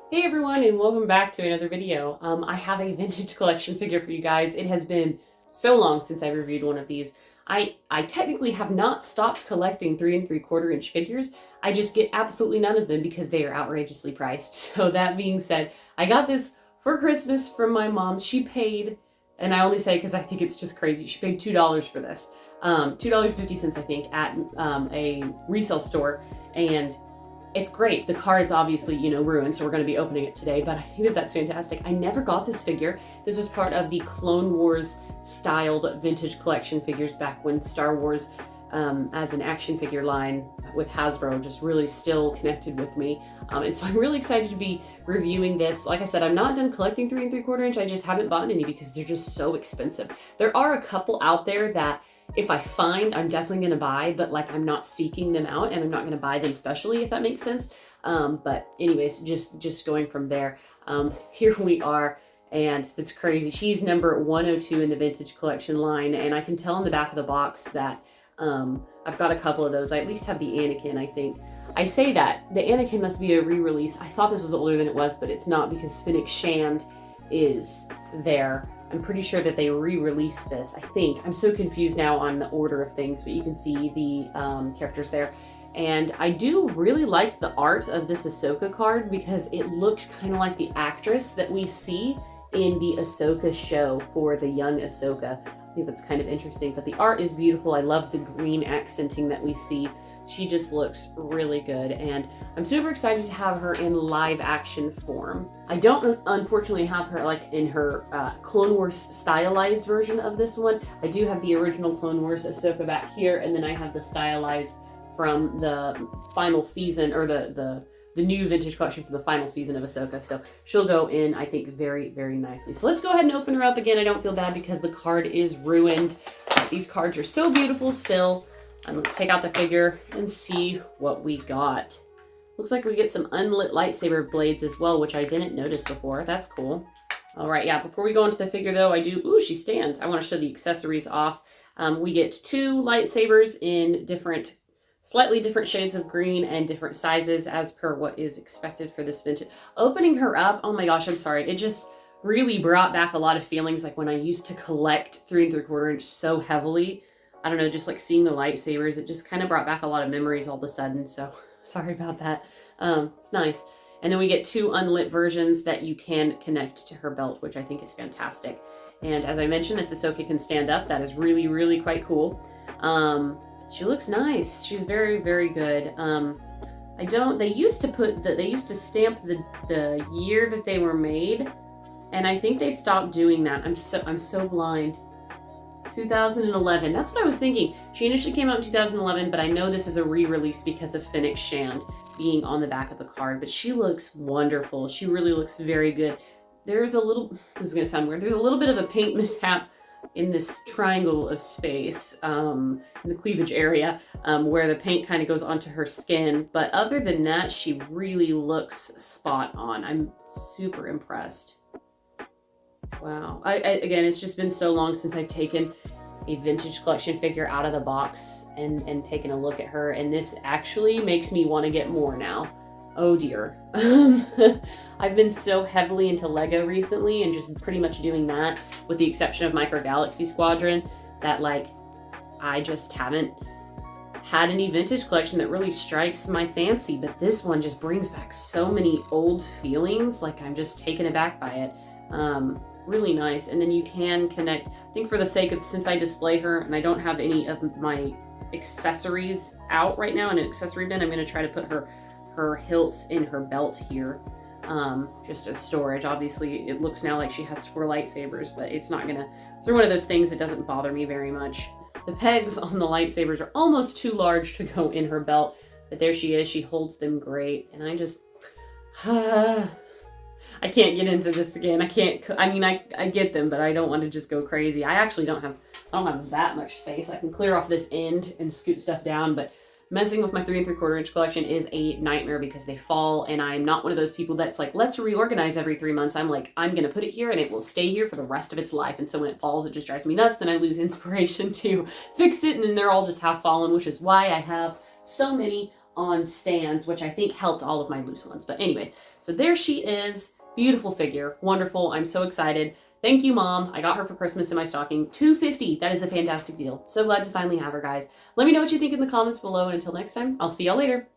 Hey everyone, and welcome back to another video. I have a vintage collection figure for you guys. It has been so long since I reviewed one of these. I technically have not stopped collecting 3 3/4 inch figures. I just get absolutely none of them because they are outrageously priced. So that being said, I got this for Christmas from my mom. She paid, and I only say because I think it's just crazy, she paid $2 for this. $2.50 I think at a resale store, and it's great. The card's obviously, ruined, so we're going to be opening it today, but I think that that's fantastic. I never got this figure. This was part of the Clone Wars styled vintage collection figures back when Star Wars as an action figure line with Hasbro just really still connected with me. And so I'm really excited to be reviewing this. Like I said, I'm not done collecting 3 3/4 inch. I just haven't bought any because they're just so expensive. There are a couple out there that if I find, I'm definitely going to buy, but like I'm not seeking them out and I'm not going to buy them specially, if that makes sense. But anyways, just going from there, here we are, and it's crazy. She's number 102 in the vintage collection line, and I can tell in the back of the box that I've got a couple of those. I at least have the Anakin, I think. I say that. The Anakin must be a re-release. I thought this was older than it was, but it's not because Fennec Shand is there. I'm pretty sure that they re-released this, I think. I'm so confused now on the order of things, but you can see the characters there. And I do really like the art of this Ahsoka card because it looks kind of like the actress that we see in the Ahsoka show for the young Ahsoka. I think that's kind of interesting, but the art is beautiful. I love the green accenting that we see. She just looks really good, and I'm super excited to have her in live action form. I don't unfortunately have her like in her Clone Wars stylized version of this one. I do have the original Clone Wars Ahsoka back here, and then I have the stylized from the final season, or the new vintage collection for the final season of Ahsoka. So she'll go in, I think, very, very nicely. So let's go ahead and open her up again. I don't feel bad because the card is ruined. These cards are so beautiful still. And let's take out the figure and see what we got. Looks like we get some unlit lightsaber blades as well, which I didn't notice before. That's cool. All right, yeah, before we go into the figure though, ooh, she stands. I want to show the accessories off. We get 2 lightsabers in slightly different shades of green and different sizes as per what is expected for this vintage. Opening her up, oh my gosh, I'm sorry. It just really brought back a lot of feelings like when I used to collect 3 3/4 inch so heavily. I don't know, just like seeing the lightsabers, it just kind of brought back a lot of memories all of a sudden, so sorry about that. It's nice. And then we get 2 unlit versions that you can connect to her belt, which I think is fantastic. And as I mentioned, this Ahsoka can stand up. That is really, really quite cool. She looks nice. She's very, very good. They used to stamp the year that they were made, and I think they stopped doing that. I'm so blind. 2011. That's what I was thinking. She initially came out in 2011, but I know this is a re-release because of Fennec Shand being on the back of the card. But she looks wonderful. She really looks very good. This is going to sound weird, there's a little bit of a paint mishap in this triangle of space, in the cleavage area, where the paint kind of goes onto her skin. But other than that, she really looks spot on. I'm super impressed. Wow. Again, it's just been so long since I've taken a vintage collection figure out of the box and taken a look at her, and this actually makes me want to get more now. Oh dear. I've been so heavily into Lego recently and just pretty much doing that, with the exception of Micro Galaxy Squadron, that like I just haven't had any vintage collection that really strikes my fancy, but this one just brings back so many old feelings. Like I'm just taken aback by it. Really nice. And then you can connect, I think for the sake of, since I display her and I don't have any of my accessories out right now in an accessory bin, I'm going to try to put her hilts in her belt here, just as storage. Obviously it looks now like she has 4 lightsabers, but it's not gonna, they're one of those things that doesn't bother me very much. The pegs on the lightsabers are almost too large to go in her belt, but there she is. She holds them great, and I just I can't get into this again. I get them, but I don't want to just go crazy. I don't have that much space. I can clear off this end and scoot stuff down, but messing with my 3 3/4 inch collection is a nightmare because they fall, and I'm not one of those people that's like, let's reorganize every 3 months. I'm like, I'm going to put it here and it will stay here for the rest of its life. And so when it falls, it just drives me nuts. Then I lose inspiration to fix it, and then they're all just half fallen, which is why I have so many on stands, which I think helped all of my loose ones. But anyways, So there she is. Beautiful figure. Wonderful. I'm so excited. Thank you, Mom. I got her for Christmas in my stocking. $250. That is a fantastic deal. So glad to finally have her, guys. Let me know what you think in the comments below, and until next time, I'll see y'all later.